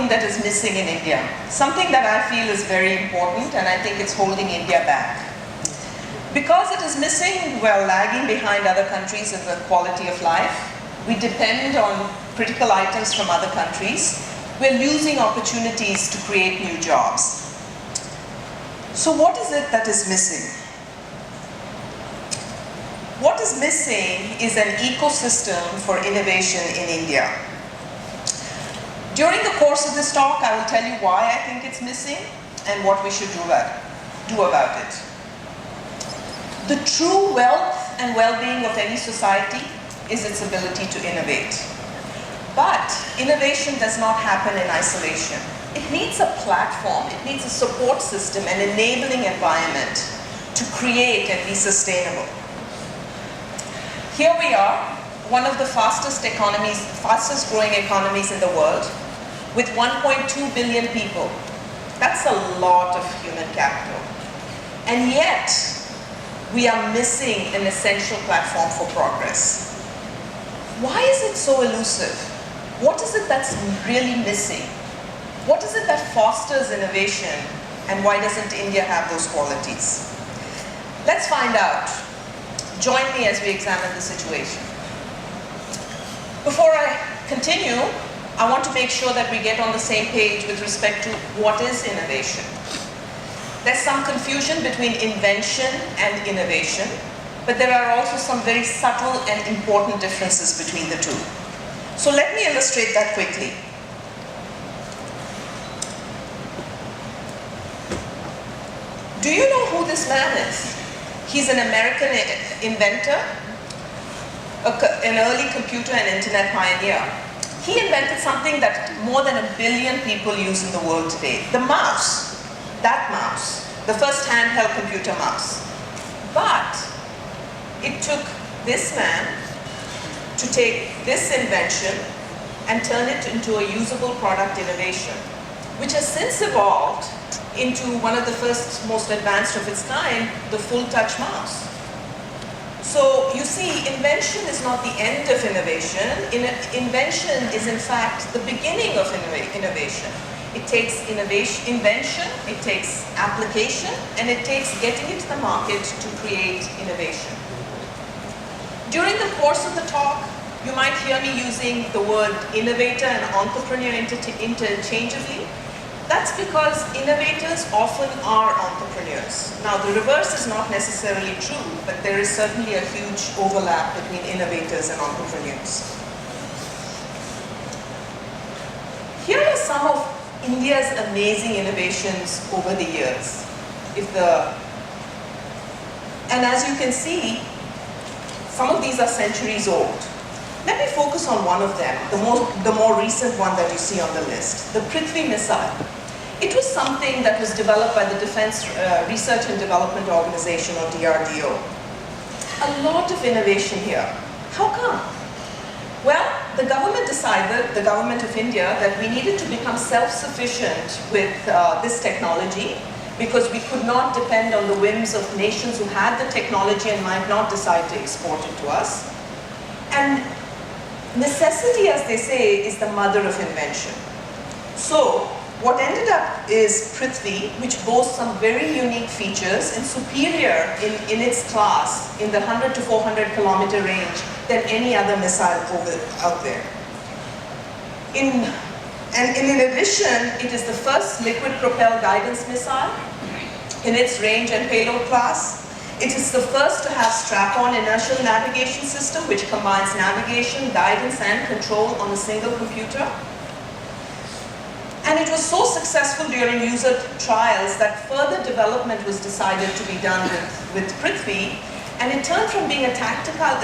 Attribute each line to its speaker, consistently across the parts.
Speaker 1: something that is missing in India, something that I feel is very important, and I think it's holding India back. Because it is missing, we're lagging behind other countries in the quality of life. We depend on critical items from other countries. We're losing opportunities to create new jobs. So what is it that is missing? What is missing is an ecosystem for innovation in India. During the course of this talk, I will tell you why I think it's missing and what we should do about it. The true wealth and well-being of any society is its ability to innovate. But innovation does not happen in isolation. It needs a platform, it needs a support system, an enabling environment to create and be sustainable. Here we are, one of the fastest growing economies in the world, with 1.2 billion people. That's a lot of human capital. And yet, we are missing an essential platform for progress. Why is it so elusive? What is it that's really missing? What is it that fosters innovation, and why doesn't India have those qualities? Let's find out. Join me as we examine the situation. Before I continue, I want to make sure that we get on the same page with respect to what is innovation. There's some confusion between invention and innovation, but there are also some very subtle and important differences between the two. So let me illustrate that quickly. Do you know who this man is? He's an American inventor, an early computer and internet pioneer. He invented something that more than 1 billion people use in the world today, the mouse. That mouse, the first handheld computer mouse. But it took this man to take this invention and turn it into a usable product innovation, which has since evolved into one of the first, most advanced of its kind, the full touch mouse. So you see, invention is not the end of innovation. Invention is in fact the beginning of innovation. It takes invention, it takes application, and it takes getting it to the market to create innovation. During the course of the talk, you might hear me using the word innovator and entrepreneur interchangeably. That's because innovators often are entrepreneurs. Now, the reverse is not necessarily true, but there is certainly a huge overlap between innovators and entrepreneurs. Here are some of India's amazing innovations over the years. And as you can see, some of these are centuries old. Let me focus on one of them, the more recent one that you see on the list, the Prithvi missile. It was something that was developed by the Defense Research and Development Organization, or DRDO. A lot of innovation here. How come? Well, the government decided, the government of India, that we needed to become self-sufficient with this technology because we could not depend on the whims of nations who had the technology and might not decide to export it to us. And necessity, as they say, is the mother of invention. So, what ended up is Prithvi, which boasts some very unique features and superior in its class in the 100 to 400 kilometer range than any other missile out there. In addition, it is the first liquid-propelled guidance missile in its range and payload class. It is the first to have strap-on inertial navigation system, which combines navigation, guidance, and control on a single computer. And it was so successful during user trials that further development was decided to be done with Prithvi, and it turned from being a tactical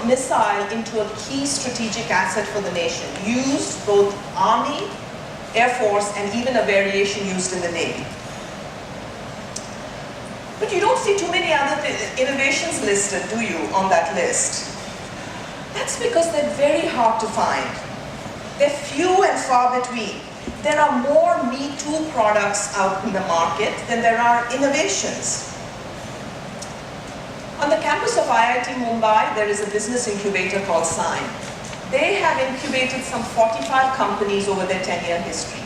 Speaker 1: missile into a key strategic asset for the nation, used both Army, Air Force, and even a variation used in the Navy. But you don't see too many other innovations listed, do you, on that list? That's because they're very hard to find. They're few and far between. There are more Me Too products out in the market than there are innovations. On the campus of IIT Mumbai, there is a business incubator called SIGN. They have incubated some 45 companies over their 10-year history.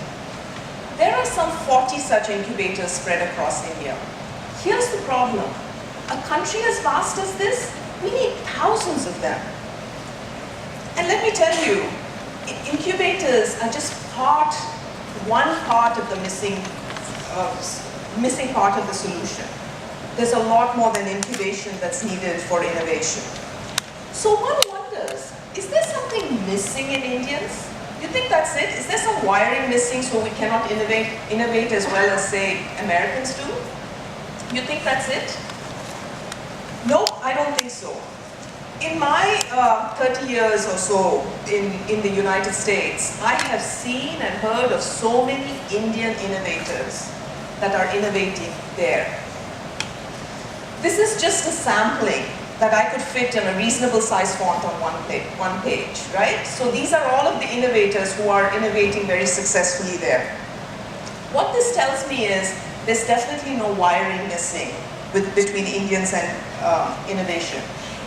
Speaker 1: There are some 40 such incubators spread across India. Here's the problem. A country as vast as this, we need thousands of them. And let me tell you, incubators are just one part of the missing part of the solution. There's a lot more than incubation that's needed for innovation. So one wonders, is there something missing in Indians? You think that's it? Is there some wiring missing so we cannot innovate as well as, say, Americans do? You think that's it? Nope, I don't think so. In my 30 years or so in the United States, I have seen and heard of so many Indian innovators that are innovating there. This is just a sampling that I could fit in a reasonable size font on one page, right? So these are all of the innovators who are innovating very successfully there. What this tells me is there's definitely no wiring missing between Indians and innovation.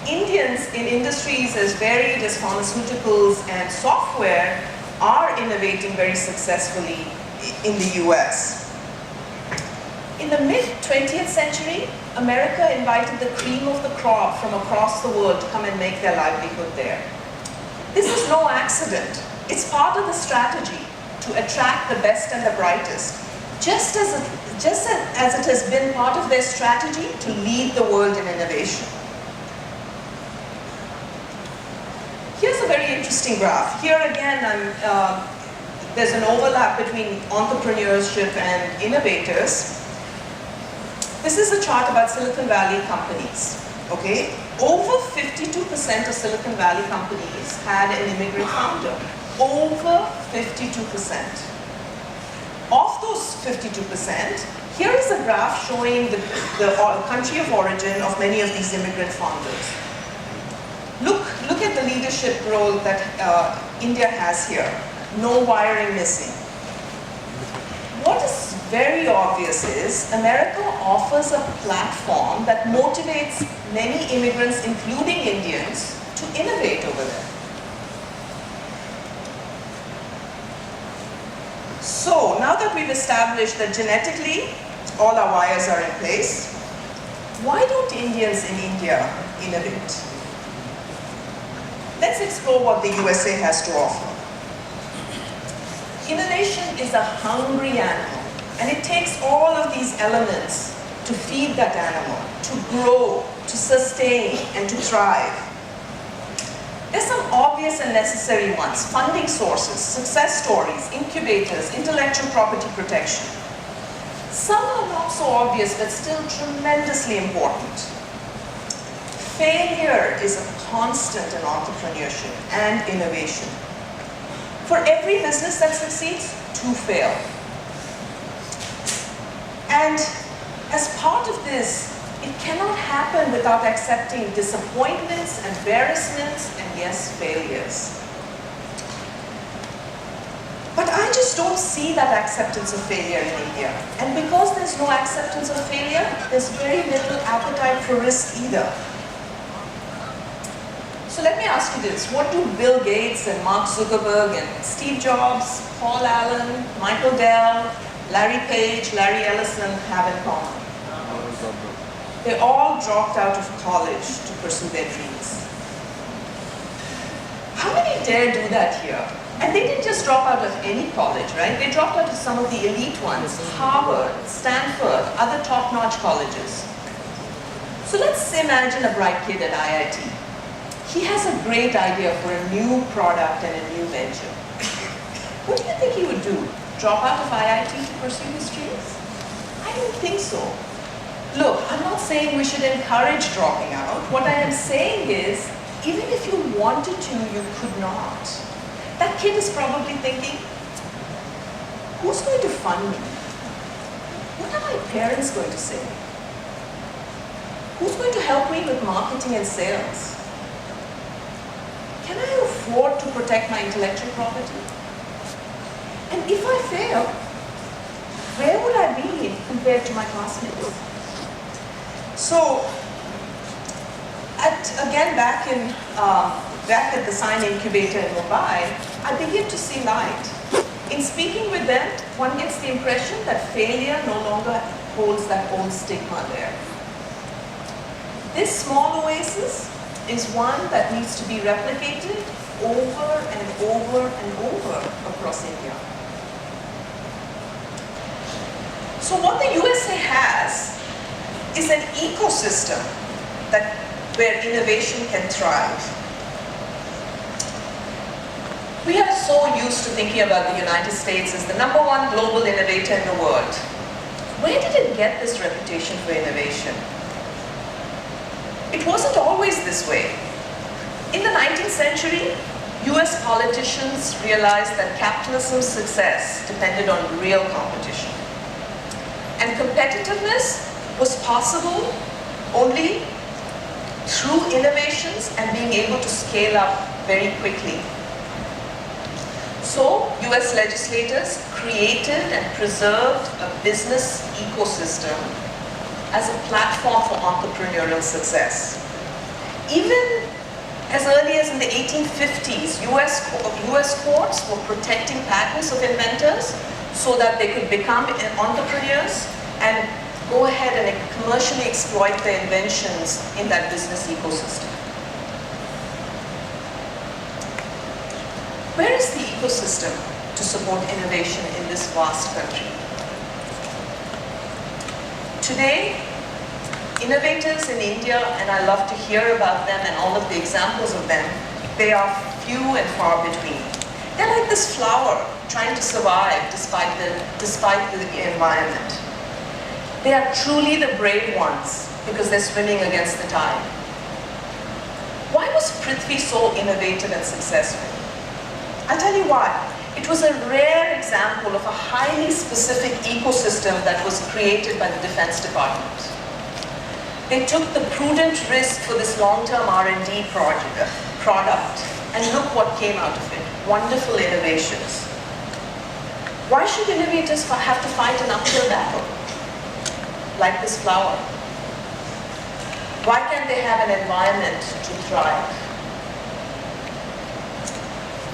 Speaker 1: Indians in industries as varied as pharmaceuticals and software are innovating very successfully in the US. In the mid-20th century, America invited the cream of the crop from across the world to come and make their livelihood there. This is no accident. It's part of the strategy to attract the best and the brightest, just as it has been part of their strategy to lead the world in innovation. Here's a very interesting graph. Here again, there's an overlap between entrepreneurship and innovators. This is a chart about Silicon Valley companies, okay? Over 52% of Silicon Valley companies had an immigrant founder. Over 52%. Of those 52%, here is a graph showing the country of origin of many of these immigrant founders. Look at the leadership role that India has here. No wiring missing. What is very obvious is America offers a platform that motivates many immigrants, including Indians, to innovate over there. So now that we've established that genetically all our wires are in place, why don't Indians in India innovate? Let's explore what the USA has to offer. Innovation is a hungry animal, and it takes all of these elements to feed that animal, to grow, to sustain, and to thrive. There's some obvious and necessary ones: funding sources, success stories, incubators, intellectual property protection. Some are not so obvious, but still tremendously important. Failure is a constant in entrepreneurship and innovation. For every business that succeeds, 2 fail. And as part of this, it cannot happen without accepting disappointments, embarrassments, and yes, failures. But I just don't see that acceptance of failure in India. And because there's no acceptance of failure, there's very little appetite for risk either. So let me ask you this: what do Bill Gates and Mark Zuckerberg and Steve Jobs, Paul Allen, Michael Dell, Larry Page, Larry Ellison have in common? They all dropped out of college to pursue their dreams. How many dare do that here? And they didn't just drop out of any college, right? They dropped out of some of the elite ones: Harvard, Stanford, other top-notch colleges. So let's imagine a bright kid at IIT. He has a great idea for a new product and a new venture. What do you think he would do? Drop out of IIT to pursue his dreams? I don't think so. Look, I'm not saying we should encourage dropping out. What I am saying is, even if you wanted to, you could not. That kid is probably thinking, who's going to fund me? What are my parents going to say? Who's going to help me with marketing and sales? Can I afford to protect my intellectual property? And if I fail, where would I be compared to my classmates? So, at again back at the Sign Incubator in Mumbai, I begin to see light. In speaking with them, one gets the impression that failure no longer holds that old stigma there. This small oasis is one that needs to be replicated over and over and over across India. So what the USA has is an ecosystem where innovation can thrive. We are so used to thinking about the United States as the #1 global innovator in the world. Where did it get this reputation for innovation? It wasn't always this way. In the 19th century, US politicians realized that capitalism's success depended on real competition. And competitiveness was possible only through innovations and being able to scale up very quickly. So, US legislators created and preserved a business ecosystem as a platform for entrepreneurial success. Even as early as in the 1850s, US courts were protecting patents of inventors so that they could become entrepreneurs and go ahead and commercially exploit their inventions in that business ecosystem. Where is the ecosystem to support innovation in this vast country? Today, innovators in India, and I love to hear about them and all of the examples of them, they are few and far between. They're like this flower trying to survive despite the environment. They are truly the brave ones because they're swimming against the tide. Why was Prithvi so innovative and successful? I'll tell you why. It was a rare example of a highly specific ecosystem that was created by the Defense Department. They took the prudent risk for this long-term R&D product, and look what came out of it. Wonderful innovations. Why should innovators have to fight an uphill battle? Like this flower. Why can't they have an environment to thrive?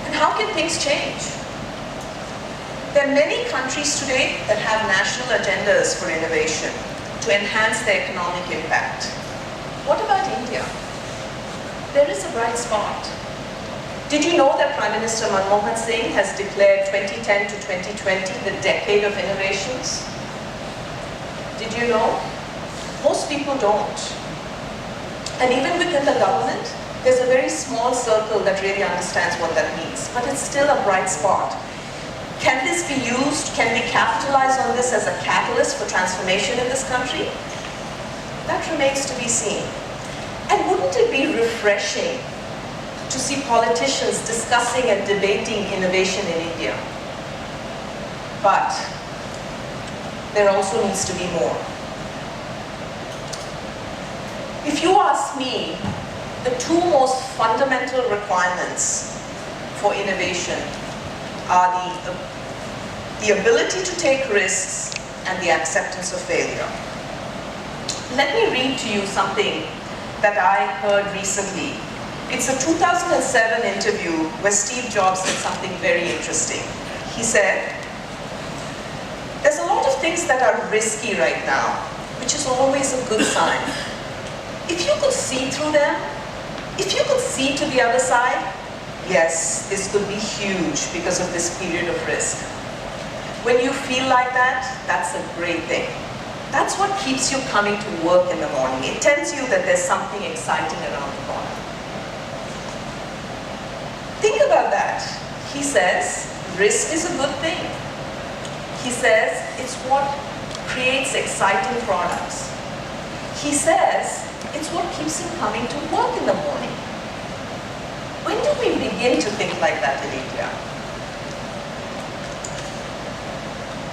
Speaker 1: And how can things change? There are many countries today that have national agendas for innovation to enhance their economic impact. What about India? There is a bright spot. Did you know that Prime Minister Manmohan Singh has declared 2010 to 2020 the decade of innovations? Did you know? Most people don't. And even within the government, there's a very small circle that really understands what that means, but it's still a bright spot. Can this be used? Can we capitalize on this as a catalyst for transformation in this country? That remains to be seen. And wouldn't it be refreshing to see politicians discussing and debating innovation in India? But there also needs to be more. If you ask me, the two most fundamental requirements for innovation are the ability to take risks and the acceptance of failure. Let me read to you something that I heard recently. It's a 2007 interview where Steve Jobs said something very interesting. He said, "There's a lot of things that are risky right now, which is always a good sign. If you could see through them, if you could see to the other side, yes, this could be huge because of this period of risk. When you feel like that, that's a great thing. That's what keeps you coming to work in the morning. It tells you that there's something exciting around the corner." Think about that. He says, risk is a good thing. He says, it's what creates exciting products. He says, it's what keeps him coming to work in the morning. When do we begin to think like that in India?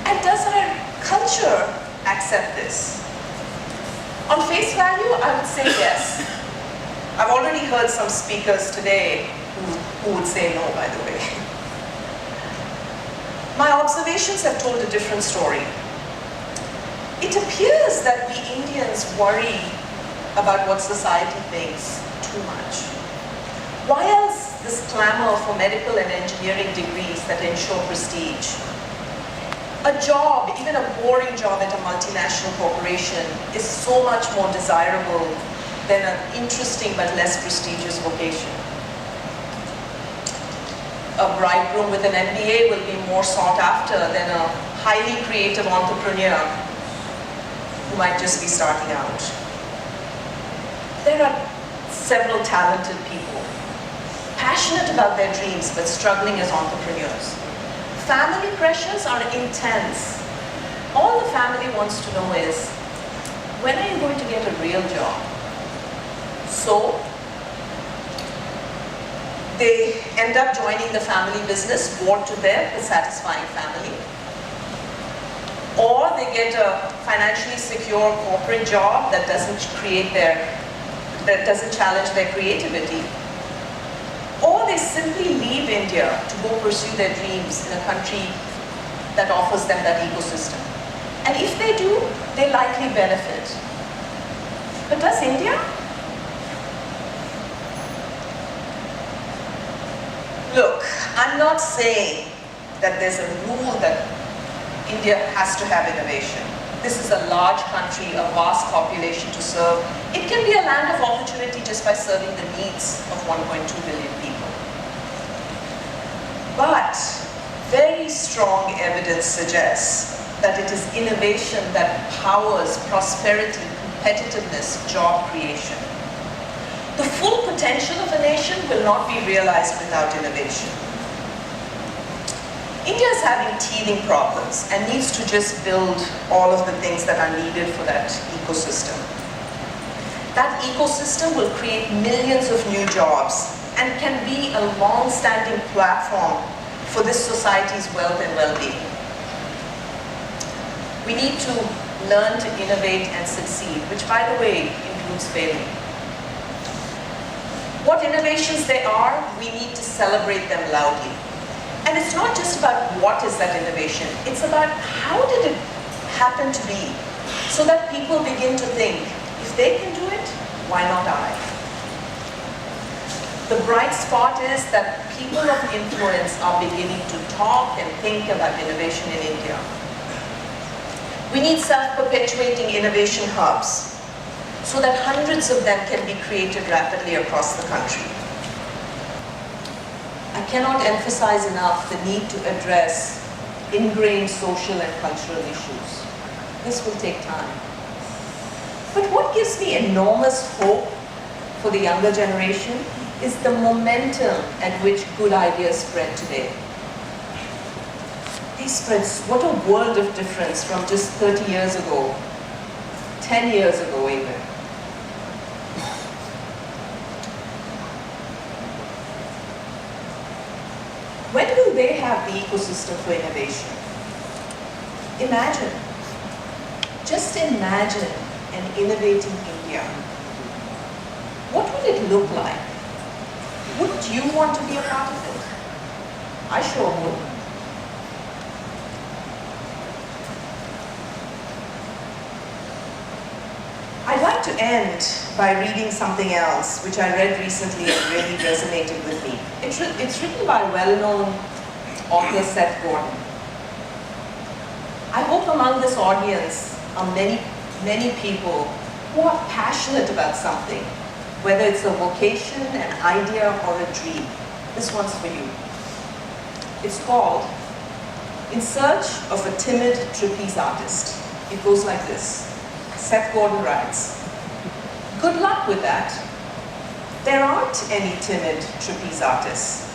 Speaker 1: And does our culture accept this? On face value, I would say yes. I've already heard some speakers today who would say no, by the way. My observations have told a different story. It appears that we Indians worry about what society thinks too much. Why else this clamor for medical and engineering degrees that ensure prestige? A job, even a boring job at a multinational corporation, is so much more desirable than an interesting but less prestigious vocation. A bridegroom with an MBA will be more sought after than a highly creative entrepreneur who might just be starting out. There are several talented people, passionate about their dreams but struggling as entrepreneurs. Family pressures are intense. All the family wants to know is, when are you going to get a real job? So, they end up joining the family business, bored to death, a satisfying family. Or they get a financially secure corporate job that doesn't challenge their creativity. Or they simply leave India to go pursue their dreams in a country that offers them that ecosystem. And if they do, they likely benefit. But does India? Look, I'm not saying that there's a rule that India has to have innovation. This is a large country, a vast population to serve. It can be a land of opportunity just by serving the needs of 1.2 billion people. But very strong evidence suggests that it is innovation that powers prosperity, competitiveness, job creation. The full potential of a nation will not be realized without innovation. India is having teething problems and needs to just build all of the things that are needed for that ecosystem. That ecosystem will create millions of new jobs and can be a long-standing platform for this society's wealth and well-being. We need to learn to innovate and succeed, which, by the way, includes failing. What innovations they are, we need to celebrate them loudly. And it's not just about what is that innovation, it's about how did it happen to be, so that people begin to think, if they can do it, why not I? The bright spot is that people of influence are beginning to talk and think about innovation in India. We need self-perpetuating innovation hubs, so that hundreds of them can be created rapidly across the country. I cannot emphasize enough the need to address ingrained social and cultural issues. This will take time. But what gives me enormous hope for the younger generation is the momentum at which good ideas spread today. These spreads, what a world of difference from just 30 years ago, 10 years ago even. When will they have the ecosystem for innovation? Imagine, just imagine an innovating India. What would it look like? Wouldn't you want to be a part of it? I sure would. I'd like to end by reading something else, which I read recently and really resonated with me. It's written by well-known author Seth Godin. I hope among this audience are many people who are passionate about something, whether it's a vocation, an idea, or a dream. This one's for you. It's called In Search of a Timid Trapeze Artist. It goes like this. Seth Godin writes, "Good luck with that. There aren't any timid trapeze artists.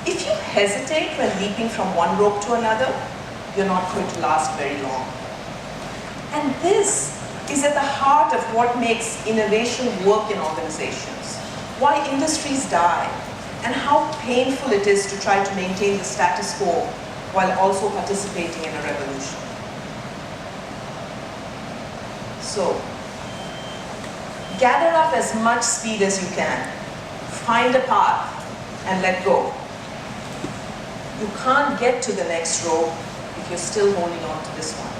Speaker 1: If you hesitate when leaping from one rope to another, you're not going to last very long." And this is at the heart of what makes innovation work in organizations, why industries die, and how painful it is to try to maintain the status quo while also participating in a revolution. So, gather up as much speed as you can, find a path, and let go. You can't get to the next rope if you're still holding on to this one.